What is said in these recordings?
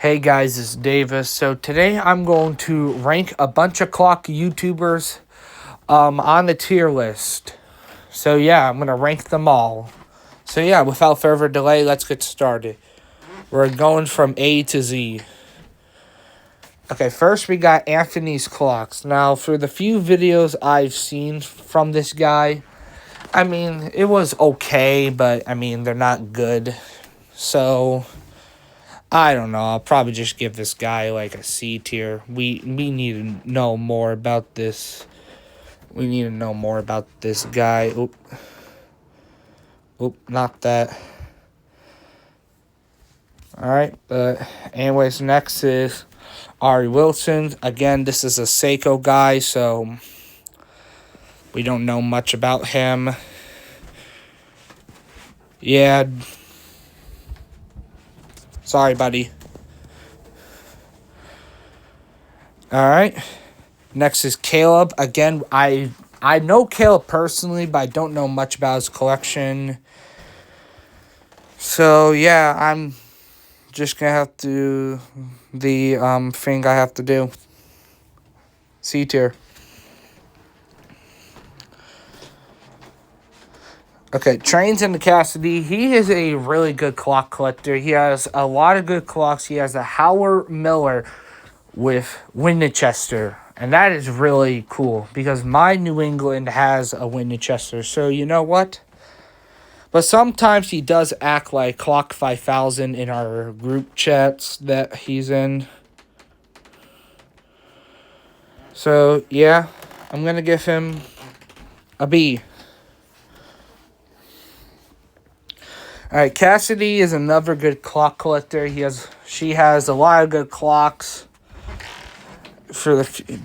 Hey guys, it's Davis. So today I'm going to rank a bunch of clock YouTubers on the tier list. So yeah, I'm going to rank them all. So yeah, without further delay, let's get started. We're going from A to Z. Okay, first we got Anthony's Clocks. Now, for the few videos I've seen from this guy, I mean, it was okay, but I mean, they're not good. So I don't know. I'll probably just give this guy like a C tier. We need to know more about this. We need to know more about this guy. Oop, not that. Alright, but anyways, next is Ari Wilson. Again, this is a Seiko guy, so we don't know much about him. Yeah. Sorry, buddy. Alright. Next is Caleb. Again, I know Caleb personally, but I don't know much about his collection. So, yeah, I'm just going to have to do the thing I have to do. C tier. Okay, Trains into Cassidy. He is a really good clock collector. He has a lot of good clocks. He has a Howard Miller with Winchester. And that is really cool because my New England has a Winchester. So you know what? But sometimes he does act like Clock 5000 in our group chats that he's in. So yeah, I'm going to give him a B. Alright, Cassidy is another good clock collector. She has a lot of good clocks.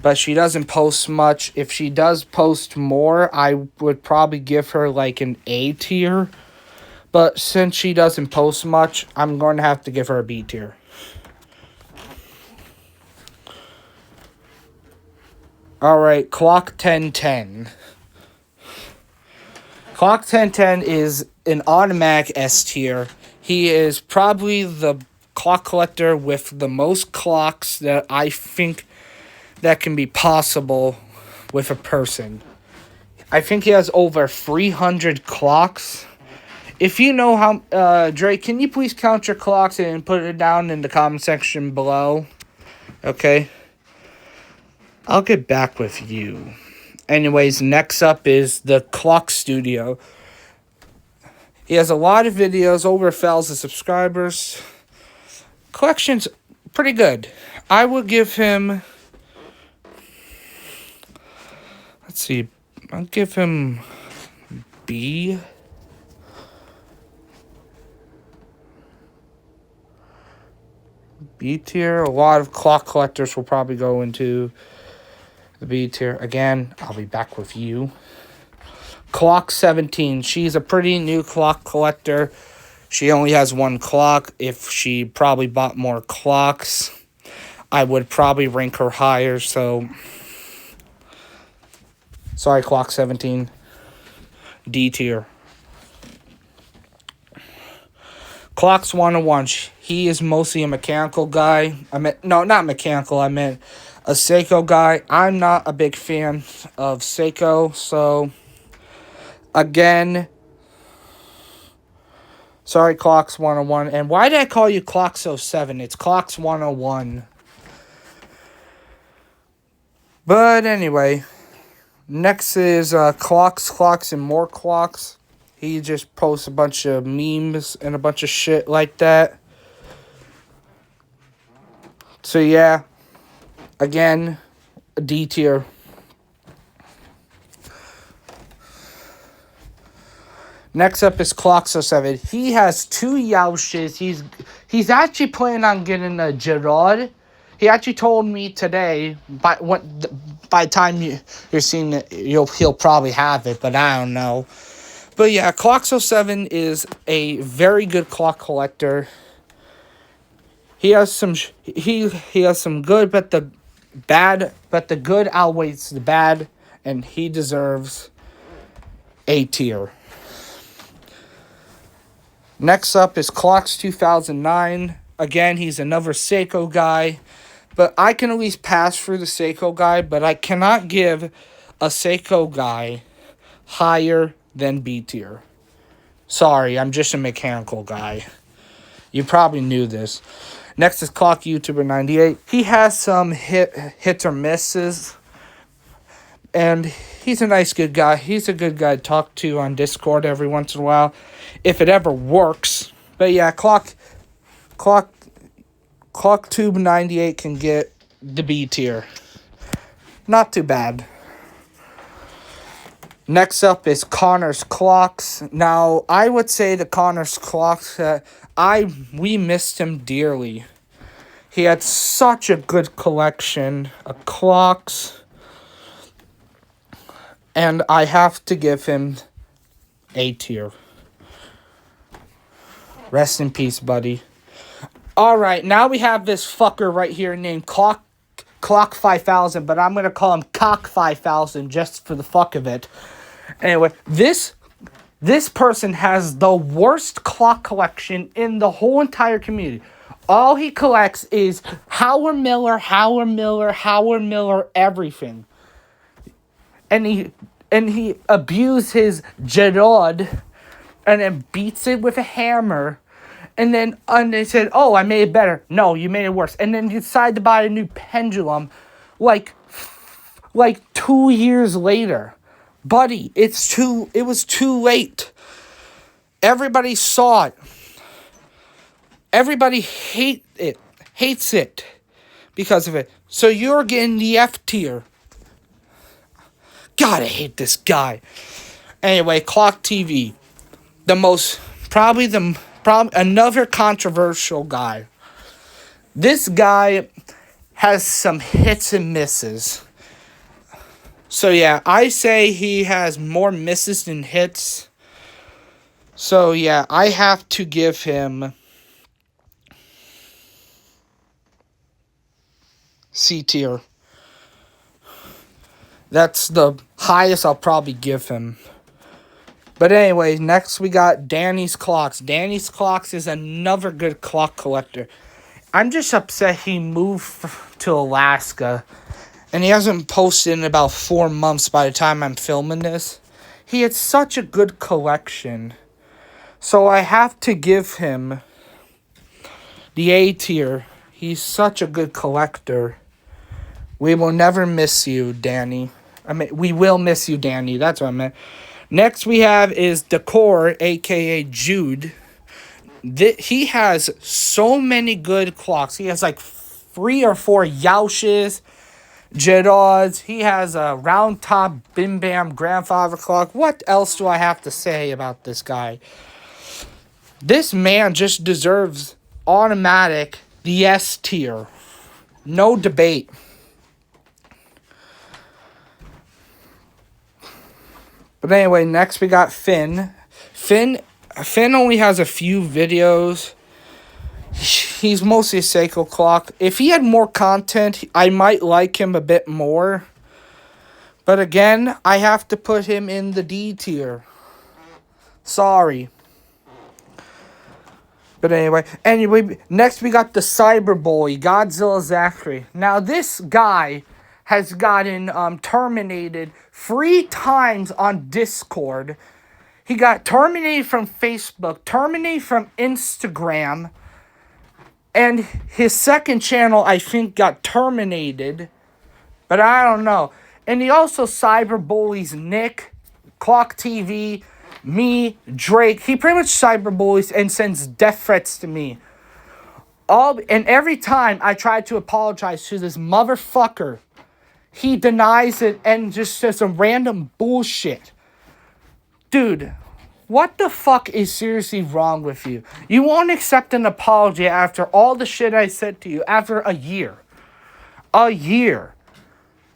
But she doesn't post much. If she does post more, I would probably give her like an A tier. But since she doesn't post much, I'm going to have to give her a B tier. Alright, Clock 1010. Clock 1010 is an automatic S tier. He is probably the clock collector with the most clocks that I think that can be possible with a person. I think he has over 300 clocks. If you know how, Drake, can you please count your clocks and put it down in the comment section below? Okay. I'll get back with you. Anyways, next up is the Clock Studio. He has a lot of videos, over 1,000 subscribers. Collection's pretty good. I would give him... Let's see. I'll give him B. B tier. A lot of clock collectors will probably go into the B tier. Again, I'll be back with you. Clock 17. She's a pretty new clock collector. She only has one clock. If she probably bought more clocks, I would probably rank her higher. So, sorry, Clock 17. D tier. Clocks 101. He is mostly a mechanical guy. No, not mechanical. I meant a Seiko guy. I'm not a big fan of Seiko, so again, sorry, Clocks 101. And why did I call you Clocks 07? It's Clocks 101. But anyway, next is Clocks, and More Clocks. He just posts a bunch of memes and a bunch of shit like that. So yeah, again, a D tier. Next up is Clocks 07. He has two Yaushes. He's actually planning on getting a Gerard. He actually told me today, by the time you're seeing it, he'll probably have it, but I don't know. But yeah, Clocks 07 is a very good clock collector. He has some good, but the good outweighs the bad, and he deserves A tier. Next up is Clocks 2009. Again, he's another Seiko guy. But I can at least pass through the Seiko guy, but I cannot give a Seiko guy higher than B tier. Sorry, I'm just a mechanical guy. You probably knew this. Next is Clock YouTuber 98. He has some hits or misses. And he's a nice, good guy. He's a good guy to talk to on Discord every once in a while, if it ever works. But yeah, ClockTube 98 can get the B tier. Not too bad. Next up is Connor's Clocks. Now, I would say the Connor's Clocks, we missed him dearly. He had such a good collection of clocks. And I have to give him A tier. Rest in peace, buddy. Alright, now we have this fucker right here named Clock 5000, but I'm going to call him Cock 5000 just for the fuck of it. Anyway, this person has the worst clock collection in the whole entire community. All he collects is Howard Miller, everything. And he abused his Gerard and then beats it with a hammer. And then they said, oh, I made it better. No, you made it worse. And then you decide to buy a new pendulum like 2 years later. Buddy, it was too late. Everybody saw it. Everybody hates it because of it. So you're getting the F tier. God, I hate this guy. Anyway, Clock TV. Another controversial guy. This guy has some hits and misses. So yeah, I say he has more misses than hits. So yeah, I have to give him C tier. That's the highest I'll probably give him. But anyway, next we got Danny's Clocks. Danny's Clocks is another good clock collector. I'm just upset he moved to Alaska. And he hasn't posted in about 4 months by the time I'm filming this. He had such a good collection. So I have to give him the A tier. He's such a good collector. We will never miss you, Danny. We will miss you, Danny. That's what I meant. Next we have is Decor, a.k.a. Jude. He has so many good clocks. He has like 3 or 4 Yaushes, Gerards. He has a round top Bim Bam grandfather clock. What else do I have to say about this guy? This man just deserves automatic the S tier. No debate. But anyway, next we got Finn. Finn only has a few videos. He's mostly a Seiko clock. If he had more content, I might like him a bit more. But again, I have to put him in the D tier. Sorry. But anyway, next we got the Cyberboy, Godzilla Zachary. Now this guy has gotten terminated 3 times on Discord. He got terminated from Facebook, terminated from Instagram, and his second channel, I think, got terminated. But I don't know. And he also cyberbullies Nick, Clock TV, me, Drake. He pretty much cyberbullies and sends death threats to me. And every time I try to apologize to this motherfucker, he denies it and just says some random bullshit. Dude, what the fuck is seriously wrong with you? You won't accept an apology after all the shit I said to you after a year. A year.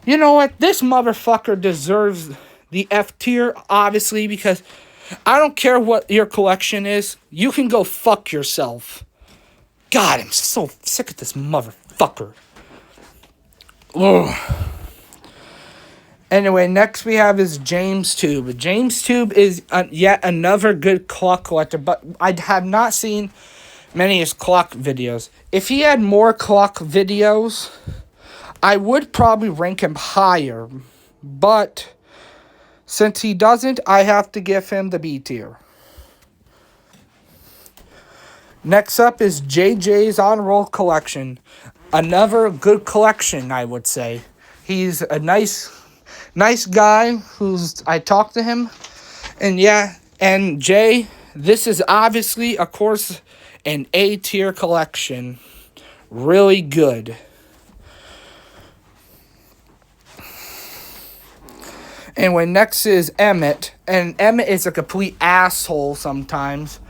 You know what? This motherfucker deserves the F tier, obviously, because I don't care what your collection is. You can go fuck yourself. God, I'm so sick of this motherfucker. Ugh. Anyway, next we have is James Tube. James Tube is yet another good clock collector, but I have not seen many of his clock videos. If he had more clock videos, I would probably rank him higher. But since he doesn't, I have to give him the B tier. Next up is JJ's On Roll Collection. Another good collection, I would say. He's a nice guy I talked to him. And yeah, and Jay, this is obviously, of course, an A tier collection. Really good. Anyway, next is Emmett. And Emmett is a complete asshole sometimes.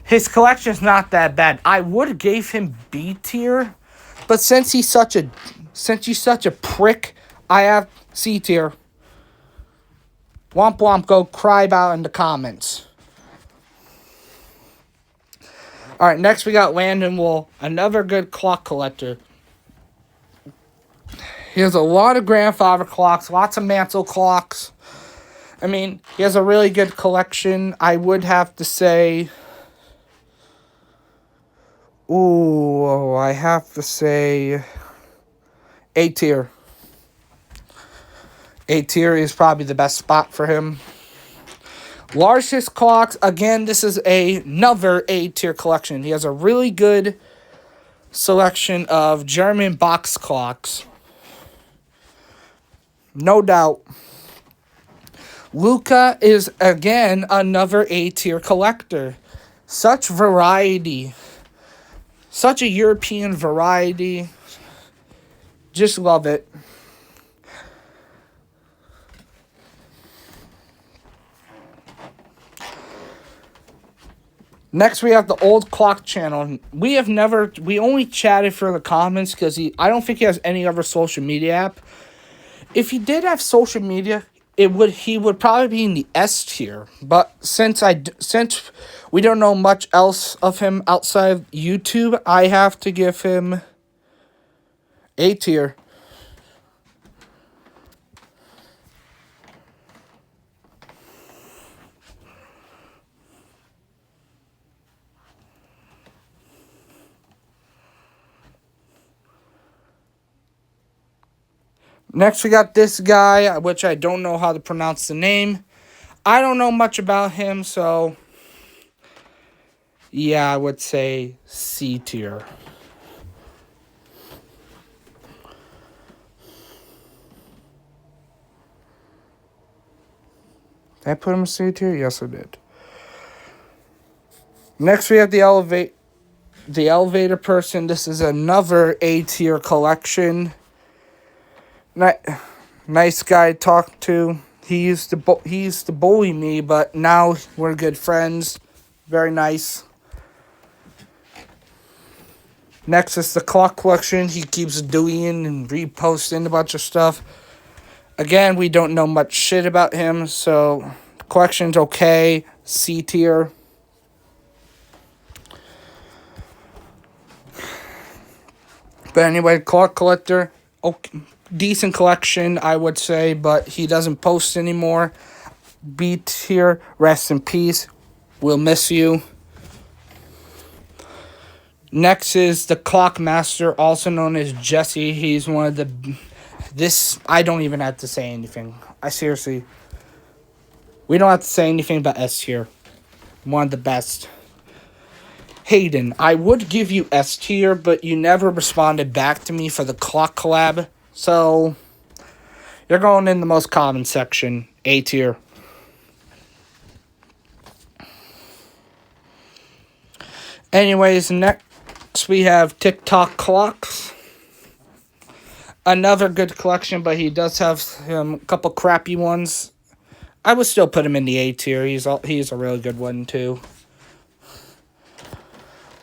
His collection is not that bad. I would have gave him B tier, but since he's such a prick, I have C tier. Womp womp, go cry about in the comments. Alright, next we got Landon Wool, another good clock collector. He has a lot of grandfather clocks, lots of Mansell clocks. I mean, he has a really good collection. I would have to say... I have to say... A tier. A tier is probably the best spot for him. Largest clocks, again, this is another A tier collection. He has a really good selection of German box clocks. No doubt. Luca is, again, another A tier collector. Such variety. Such a European variety. Just love it. Next, we have the Old Clock Channel. We only chatted for the comments because I don't think he has any other social media app. If he did have social media, he would probably be in the S tier. But since we don't know much else of him outside YouTube, I have to give him A tier. Next, we got this guy, which I don't know how to pronounce the name. I don't know much about him, so... yeah, I would say C tier. Did I put him in C tier? Yes, I did. Next, we have the elevator person. This is another A tier collection. Nice guy to talk to. He used to bully me, but now we're good friends. Very nice. Next is the clock collection. He keeps doing and reposting a bunch of stuff. Again, we don't know much shit about him, so the collection's okay. C tier. But anyway, clock collector, okay, decent collection, I would say, but he doesn't post anymore. B tier, rest in peace. We'll miss you. Next is the Clock Master, also known as Jesse. He's one of the... I don't even have to say anything. We don't have to say anything about S tier. One of the best. Hayden, I would give you S tier, but you never responded back to me for the clock collab. So, you're going in the most common section. A tier. Anyways, next we have TikTok clocks. Another good collection, but he does have a couple crappy ones. I would still put him in the A tier. He's a really good one, too.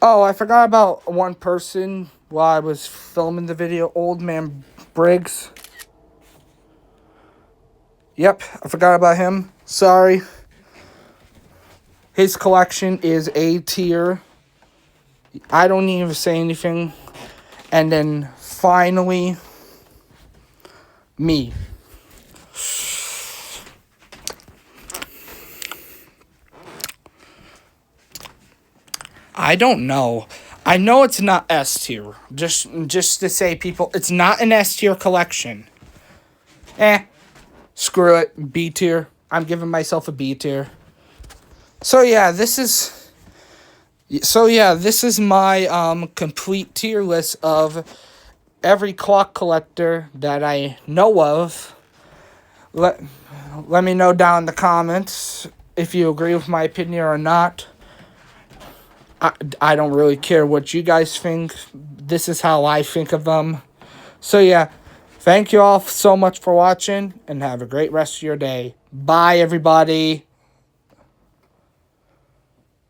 Oh, I forgot about one person while I was filming the video. Old Man Briggs. Yep, I forgot about him. Sorry. His collection is A tier. I don't even say anything. And then, finally, me. I don't know. I know it's not S tier. Just to say, people, it's not an S tier collection. Screw it. B tier. I'm giving myself a B tier. So yeah, this is my complete tier list of every clock collector that I know of. Let me know down in the comments if you agree with my opinion or not. I don't really care what you guys think. This is how I think of them. So yeah, thank you all so much for watching, and have a great rest of your day. Bye, everybody.